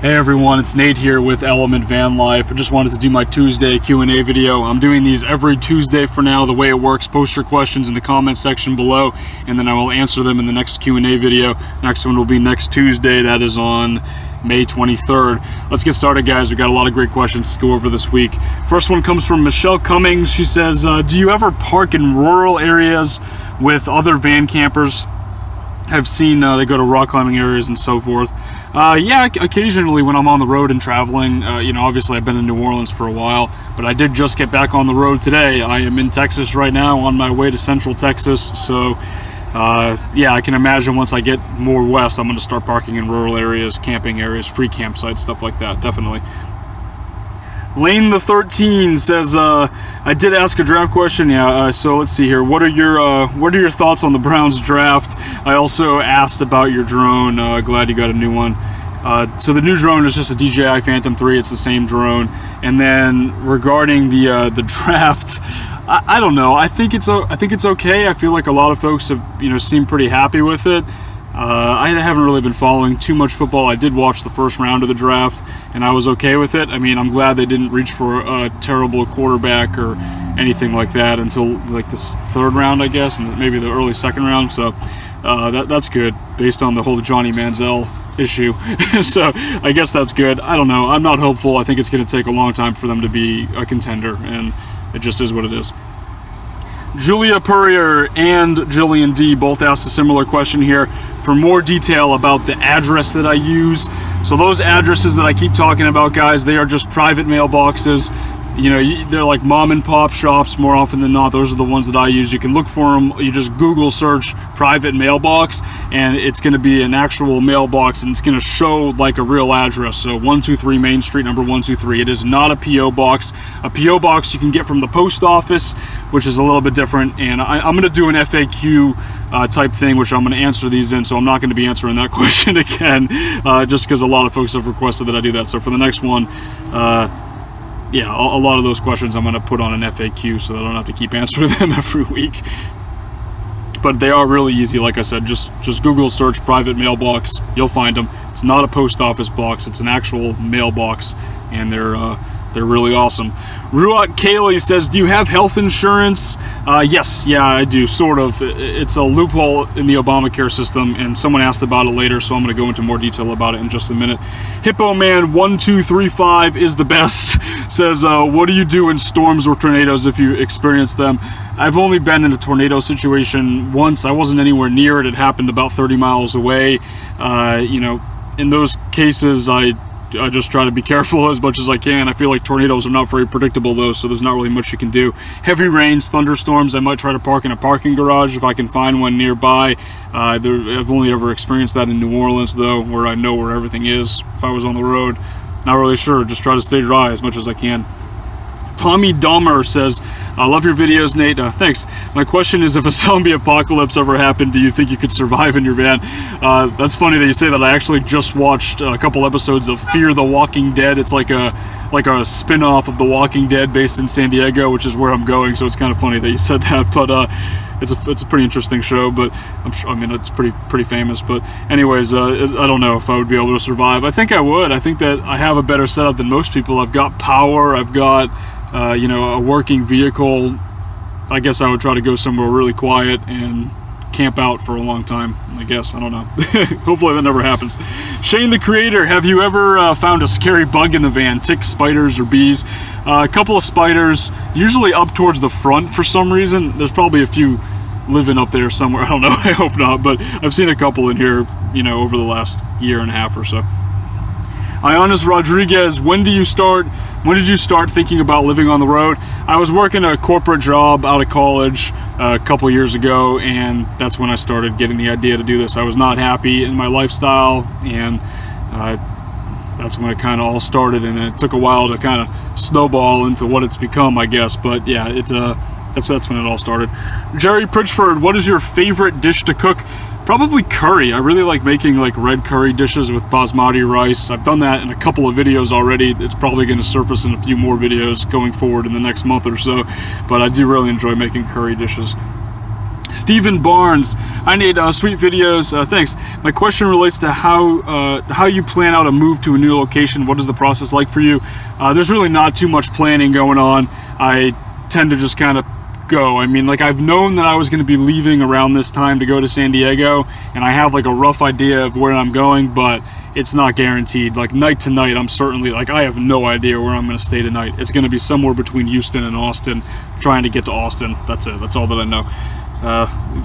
Hey everyone, it's Nate here with Element Van Life. I just wanted to do my Tuesday Q&A video. I'm doing these every Tuesday for now. The way it works, post your questions in the comment section below, and then I will answer them in the next Q&A video. Next one will be next Tuesday. That is on May 23rd. Let's get started, guys. We've got a lot of great questions to go over this week. First one comes from Michelle Cummings. She says, do you ever park in rural areas with other van campers? I've seen they go to rock climbing areas and so forth. Yeah, occasionally when I'm on the road and traveling. Obviously I've been in New Orleans for a while, but I did just get back on the road today. I am in Texas right now, on my way to Central Texas. So yeah, I can imagine once I get more west, I'm going to start parking in rural areas, camping areas, free campsites, stuff like that, definitely. Lane the 13 says, I did ask a draft question. Yeah, so let's see here. What are your thoughts on the Browns draft? I also asked about your drone. Glad you got a new one. So the new drone is just a DJI Phantom 3. It's the same drone. And then regarding the draft, I don't know. I think it's okay. I feel like a lot of folks have seemed pretty happy with it. I haven't really been following too much football. I did watch the first round of the draft, and I was okay with it. I mean, I'm glad they didn't reach for a terrible quarterback or anything like that until like this third round, I guess, and maybe the early second round. So that's good based on the whole Johnny Manziel issue. So I guess that's good. I don't know. I'm not hopeful. I think it's going to take a long time for them to be a contender, and it just is what it is. Julia Purrier and Jillian D both asked a similar question here for more detail about the address that I use. So those addresses that I keep talking about, guys, they are just private mailboxes. They're like mom and pop shops more often than not. Those are the ones that I use. You can look for them. You just Google search private mailbox, and it's going to be an actual mailbox, and it's going to show like a real address. So 123 Main Street, number 123. It is not a P.O. box. A P.O. box you can get from the post office, which is a little bit different. And I'm going to do an FAQ type thing, which I'm going to answer these in. So I'm not going to be answering that question again, just because a lot of folks have requested that I do that. So for the next one, yeah, a lot of those questions I'm going to put on an FAQ so that I don't have to keep answering them every week. But they are really easy, like I said. Just Google search private mailbox. You'll find them. It's not a post office box. It's an actual mailbox, and they're really awesome. Ruat Kaylee says, do you have health insurance? Yes, yeah, I do, sort of. It's a loophole in the Obamacare system, and someone asked about it later, so I'm going to go into more detail about it in just a minute. Hippo Man 1235 is the best. Says, what do you do in storms or tornadoes if you experience them? I've only been in a tornado situation once. I wasn't anywhere near it. It happened about 30 miles away. In those cases, I just try to be careful as much as I can. I feel like tornadoes are not very predictable though, so there's not really much you can do. Heavy rains, thunderstorms, I might try to park in a parking garage if I can find one nearby. I've only ever experienced that in New Orleans though, where I know where everything is. If I was on the road, not really sure. Just try to stay dry as much as I can. Tommy Dahmer says, I love your videos, Nate. Thanks. My question is, if a zombie apocalypse ever happened, do you think you could survive in your van? That's funny that you say that. I actually just watched a couple episodes of Fear the Walking Dead. It's like a spin-off of The Walking Dead based in San Diego, which is where I'm going, so it's kind of funny that you said that. But it's a pretty interesting show, but it's pretty famous. But anyways, I don't know if I would be able to survive. I think I would. I think that I have a better setup than most people. I've got power. I've got a working vehicle. I guess I would try to go somewhere really quiet and camp out for a long time, I guess. I don't know. Hopefully that never happens. Shane the Creator, have you ever found a scary bug in the van? Ticks, spiders, or bees? A couple of spiders, usually up towards the front for some reason. There's probably a few living up there somewhere. I don't know. I hope not, but I've seen a couple in here, over the last year and a half or so. Ionis Rodriguez, when did you start thinking about living on the road? I was working a corporate job out of college a couple years ago, and that's when I started getting the idea to do this. I was not happy in my lifestyle, and that's when it kind of all started, and it took a while to kind of snowball into what it's become, I guess. But yeah, that's when it all started. Jerry Pritchford, what is your favorite dish to cook? Probably curry. I really like making like red curry dishes with basmati rice. I've done that in a couple of videos already. It's probably going to surface in a few more videos going forward in the next month or so, but I do really enjoy making curry dishes. Stephen Barnes, I need sweet videos. Thanks. My question relates to how you plan out a move to a new location. What is the process like for you? There's really not too much planning going on. I tend to just kind of go. I mean, like, I've known that I was going to be leaving around this time to go to San Diego, and I have like a rough idea of where I'm going, but it's not guaranteed. Like, night to night, I'm certainly, like, I have no idea where I'm going to stay tonight. It's going to be somewhere between Houston and Austin, trying to get to Austin. That's it. That's all that I know.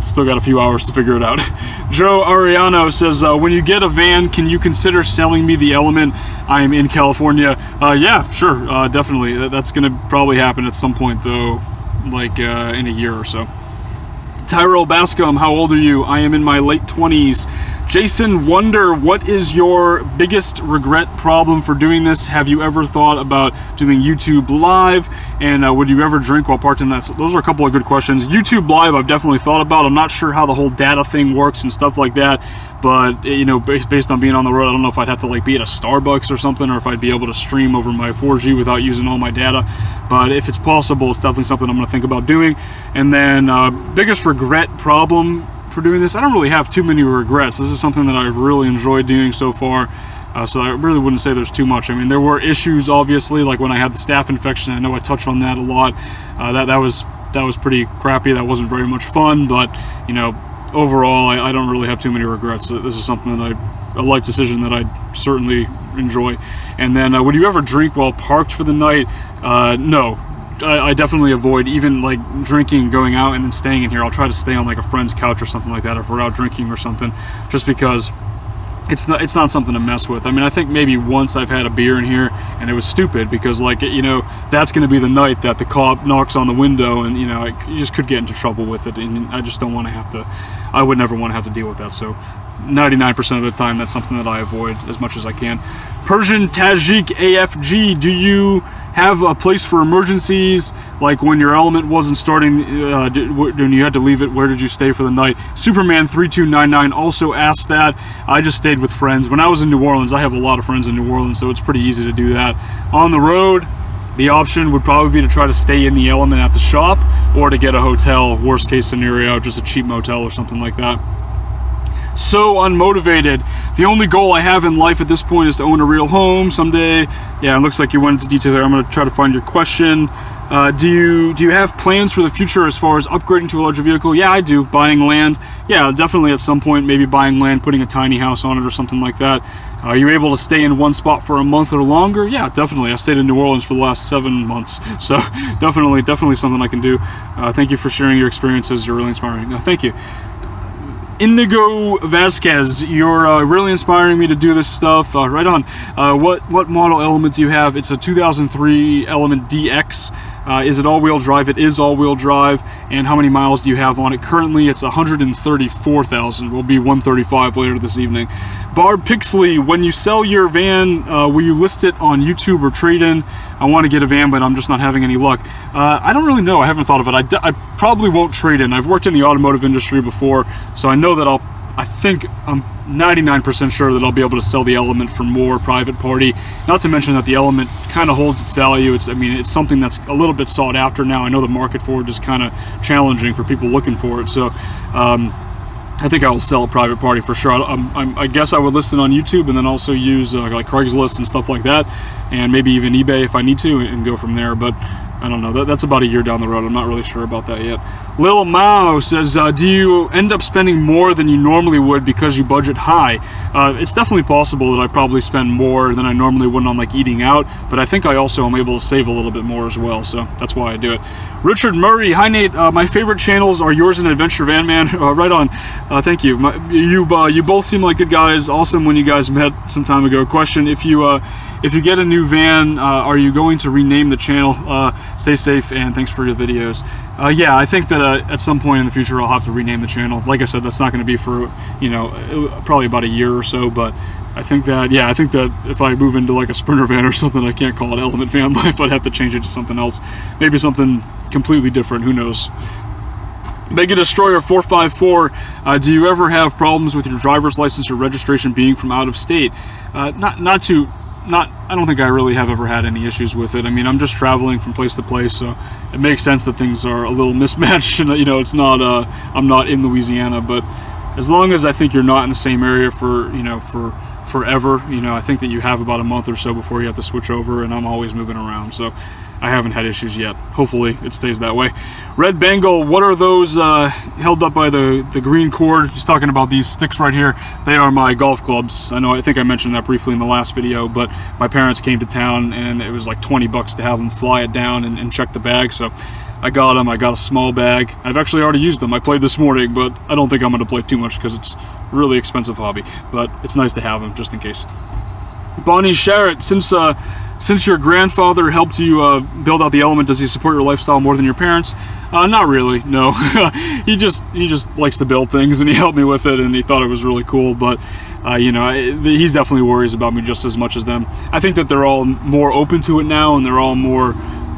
Still got a few hours to figure it out. Joe Ariano says, when you get a van, can you consider selling me the Element? I'm in California. Yeah, sure, definitely. That's going to probably happen at some point, though, like in a year or so. Tyrell Bascom, how old are you? I am in my late 20s. Jason Wonder, what is your biggest regret problem for doing this? Have you ever thought about doing YouTube Live? And would you ever drink while parked in that? So those are a couple of good questions. YouTube Live, I've definitely thought about. I'm not sure how the whole data thing works and stuff like that. But, you know, based on being on the road, I don't know if I'd have to like be at a Starbucks or something, or if I'd be able to stream over my 4G without using all my data. But if it's possible, it's definitely something I'm going to think about doing. And then biggest regret problem for doing this, I don't really have too many regrets. This is something that I've really enjoyed doing so far. So I really wouldn't say there's too much. I mean, there were issues, obviously, like when I had the staph infection. I know I touched on that a lot. That was pretty crappy. That wasn't very much fun, but, you know, overall, I don't really have too many regrets. This is something that a life decision that I certainly enjoy. And then, would you ever drink while parked for the night? No. I definitely avoid even like drinking, going out, and then staying in here. I'll try to stay on like a friend's couch or something like that if we're out drinking or something, just because it's not something to mess with. I mean, I think maybe once I've had a beer in here and it was stupid because, like, you know, that's going to be the night that the cop knocks on the window, and, you know, you just could get into trouble with it, and I just don't want to have to. I would never want to have to deal with that. So 99% of the time, that's something that I avoid as much as I can. Persian Tajik AFG, do you have a place for emergencies, like when your Element wasn't starting, when you had to leave it, where did you stay for the night? Superman 3299 also asked that. I just stayed with friends. When I was in New Orleans, I have a lot of friends in New Orleans, so it's pretty easy to do that. On the road, the option would probably be to try to stay in the Element at the shop, or to get a hotel, worst case scenario, just a cheap motel or something like that. So unmotivated. The only goal I have in life at this point is to own a real home someday. Yeah, it looks like you went into detail there. I'm going to try to find your question. Do you have plans for the future as far as upgrading to a larger vehicle? Yeah, I do. Buying land. Yeah, definitely at some point, maybe buying land, putting a tiny house on it or something like that. Are you able to stay in one spot for a month or longer? Yeah, definitely. I stayed in New Orleans for the last 7 months. So definitely something I can do. Thank you for sharing your experiences. You're really inspiring. No, thank you. Indigo Vasquez, you're really inspiring me to do this stuff. Right on. What model Element do you have? It's a 2003 Element DX. Is it all-wheel drive? It is all-wheel drive. And how many miles do you have on it? Currently, it's 134,000. Will be 135 later this evening. Barb Pixley, when you sell your van, will you list it on YouTube or trade-in? I want to get a van, but I'm just not having any luck. I don't really know. I haven't thought of it. I probably won't trade in. I've worked in the automotive industry before, so I know that I think I'm 99% sure that I'll be able to sell the Element for more private party. Not to mention that the Element kind of holds its value. I mean, it's something that's a little bit sought after now. I know the market for it is kind of challenging for people looking for it. So I think I will sell a private party for sure. I guess I would list it on YouTube, and then also use like Craigslist and stuff like that, and maybe even eBay if I need to, and go from there. But I don't know. That's about a year down the road. I'm not really sure about that yet. Lil Mao says, do you end up spending more than you normally would because you budget high? It's definitely possible that I probably spend more than I normally would on like eating out, but I think I also am able to save a little bit more as well, so that's why I do it. Richard Murray, hi Nate, my favorite channels are yours and Adventure Van Man. Right on. Thank you. You both seem like good guys. Awesome when you guys met some time ago. Question, if you get a new van, are you going to rename the channel? Stay safe, and thanks for your videos. Yeah, I think that at some point in the future I'll have to rename the channel. Like I said, that's not going to be for, you know, probably about a year or so, but I think that if I move into like a Sprinter van or something, I can't call it Element Van Life. I'd have to change it to something else. Maybe something completely different, who knows. Mega Destroyer 454, do you ever have problems with your driver's license or registration being from out of state? Not too I don't think I really have ever had any issues with it. I mean, I'm just traveling from place to place, so it makes sense that things are a little mismatched. And you know, it's not I'm not in Louisiana, but as long as I think you're not in the same area for forever, you know, I think that you have about a month or so before you have to switch over, and I'm always moving around, so I haven't had issues yet. Hopefully it stays that way. Red Bengal, what are those held up by the green cord? He's talking about these sticks right here. They are my golf clubs. I think I mentioned that briefly in the last video, but my parents came to town and it was like 20 bucks to have them fly it down and check the bag, so I got them. I got a small bag. I've actually already used them. I played this morning, but I don't think I'm going to play too much because it's a really expensive hobby, but it's nice to have them just in case. Bonnie Sharrett, since your grandfather helped you build out the element, does he support your lifestyle more than your parents? Not really, no. he just likes to build things, and he helped me with it, and he thought it was really cool, but you know, he's definitely worries about me just as much as them. I think that they're all more open to it now, and they're all more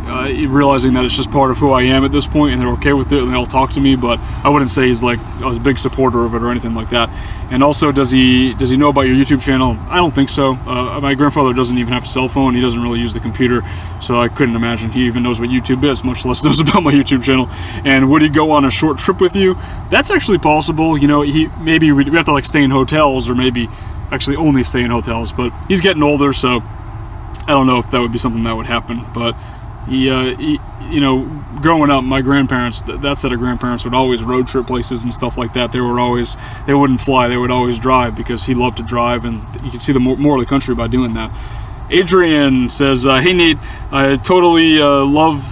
realizing that it's just part of who I am at this point, and they're okay with it, and they all talk to me, but I wouldn't say he's like I was a big supporter of it or anything like that. And also, does he know about your YouTube channel? I don't think so. My grandfather doesn't even have a cell phone. He doesn't really use the computer, so I couldn't imagine he even knows what YouTube is, much less knows about my YouTube channel. And would he go on a short trip with you? That's actually possible. You know, maybe we have to like stay in hotels, or maybe actually only stay in hotels, but he's getting older, so I don't know if that would be something that would happen. But he you know, growing up, my grandparents, that set of grandparents would always road trip places and stuff like that. They wouldn't fly, they would always drive, because he loved to drive, and you can see the more of the country by doing that. Adrian says, hey Nate, I totally love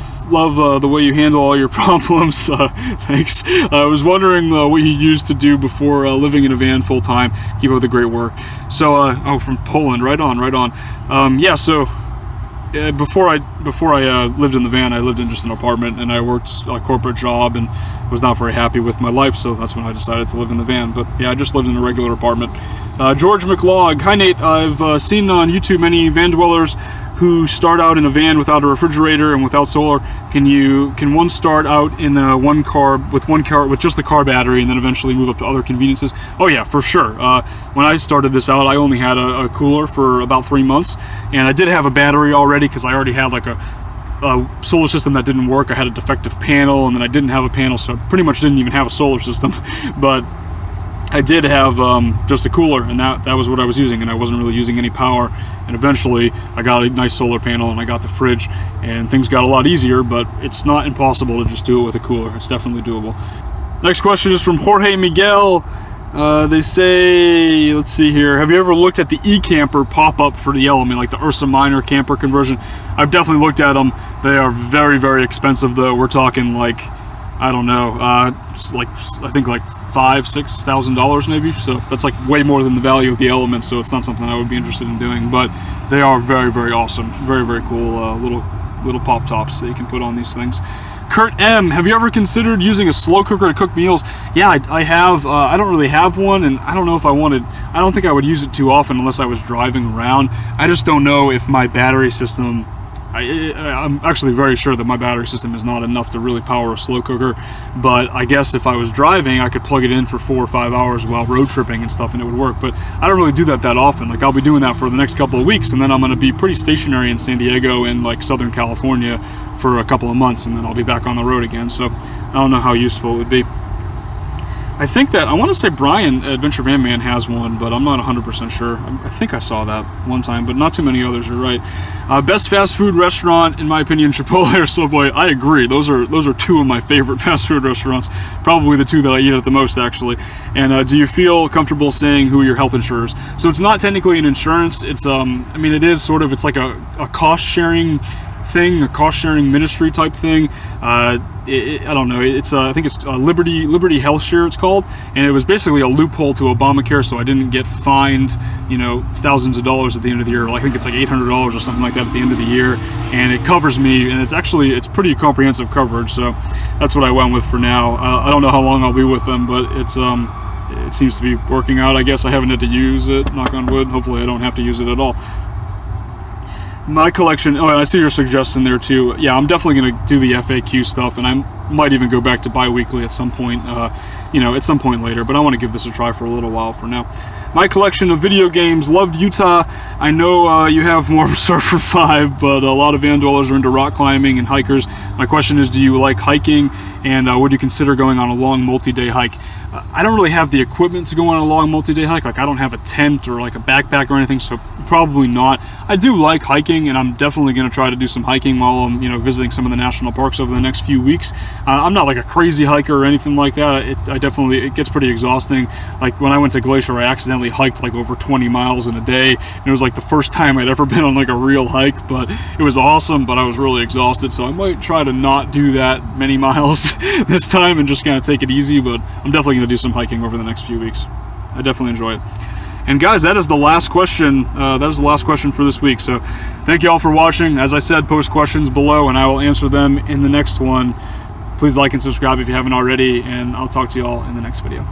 the way you handle all your problems. Thanks. I was wondering what you used to do before living in a van full time. Keep up the great work. So, oh, from Poland, right on. Yeah, so before I lived in the van, I lived in just an apartment, and I worked a corporate job and was not very happy with my life, so that's when I decided to live in the van. But yeah, I just lived in a regular apartment. George McLeod, hi Nate, I've seen on YouTube many van dwellers who start out in a van without a refrigerator and without solar. Can one start out in one car with just the car battery, and then eventually move up to other conveniences? Oh yeah, for sure. When I started this out, I only had a cooler for about 3 months, and I did have a battery already because I already had like a solar system that didn't work. I had a defective panel, and then I didn't have a panel, so I pretty much didn't even have a solar system. But I did have just a cooler, and that was what I was using, and I wasn't really using any power. And eventually I got a nice solar panel, and I got the fridge, and things got a lot easier, but it's not impossible to just do it with a cooler. It's definitely doable. Next question is from Jorge Miguel. They say, let's see here, have you ever looked at the e-camper pop-up for the Element, like the Ursa Minor camper conversion? I've definitely looked at them. They are very, very expensive, though. We're talking like, I don't know, like I think like $5,000–6,000 maybe, so that's like way more than the value of the Element, so it's not something I would be interested in doing, but they are very, very awesome, very, very cool little pop tops that you can put on these things. Kurt M, have you ever considered using a slow cooker to cook meals? Yeah, I have. I don't really have one, and I don't know if I don't think I would use it too often unless I was driving around. I just don't know if my battery system, I'm actually very sure that my battery system is not enough to really power a slow cooker, but I guess if I was driving, I could plug it in for 4 or 5 hours while road tripping and stuff, and it would work. But I don't really do that often. Like, I'll be doing that for the next couple of weeks, and then I'm going to be pretty stationary in San Diego and like Southern California for a couple of months, and then I'll be back on the road again. So I don't know how useful it would be. I think that, I want to say Brian, Adventure Van Man, has one, but I'm not 100% sure. I think I saw that one time, but not too many others, you're right. Best fast food restaurant, in my opinion, Chipotle or Subway. I agree. Those are two of my favorite fast food restaurants. Probably the two that I eat at the most, actually. And do you feel comfortable saying who your health insurers? So it's not technically an insurance. It's, I mean, it is sort of, it's like a cost-sharing thing, a cost-sharing ministry type thing. I don't know. It's I think it's Liberty Health Share, it's called, and it was basically a loophole to Obamacare, so I didn't get fined, you know, thousands of dollars at the end of the year. I think it's like $800 or something like that at the end of the year, and it covers me, and it's pretty comprehensive coverage. So that's what I went with for now. I don't know how long I'll be with them, but it seems to be working out. I guess I haven't had to use it, knock on wood. Hopefully I don't have to use it at all. My collection, oh, and I see your suggestion there too. Yeah, I'm definitely going to do the FAQ stuff, and I might even go back to bi-weekly at some point. you know, at some point later, but I want to give this a try for a little while for now. My collection of video games: loved Utah. I know you have more of a surfer vibe, but a lot of van dwellers are into rock climbing and hikers. My question is, do you like hiking, and would you consider going on a long multi-day hike? I don't really have the equipment to go on a long multi-day hike. Like, I don't have a tent or like a backpack or anything, so probably not. I do like hiking, and I'm definitely going to try to do some hiking while I'm, you know, visiting some of the national parks over the next few weeks. I'm not like a crazy hiker or anything like that. It gets pretty exhausting. Like, when I went to Glacier, I accidentally hiked like over 20 miles in a day, and it was like the first time I'd ever been on like a real hike, but it was awesome, but I was really exhausted, so I might try to not do that many miles this time and just kind of take it easy, but I'm definitely going to do some hiking over the next few weeks. I definitely enjoy it. And guys, that is the last question. That is the last question for this week. So thank you all for watching. As I said, post questions below and I will answer them in the next one. Please like and subscribe if you haven't already, and I'll talk to you all in the next video.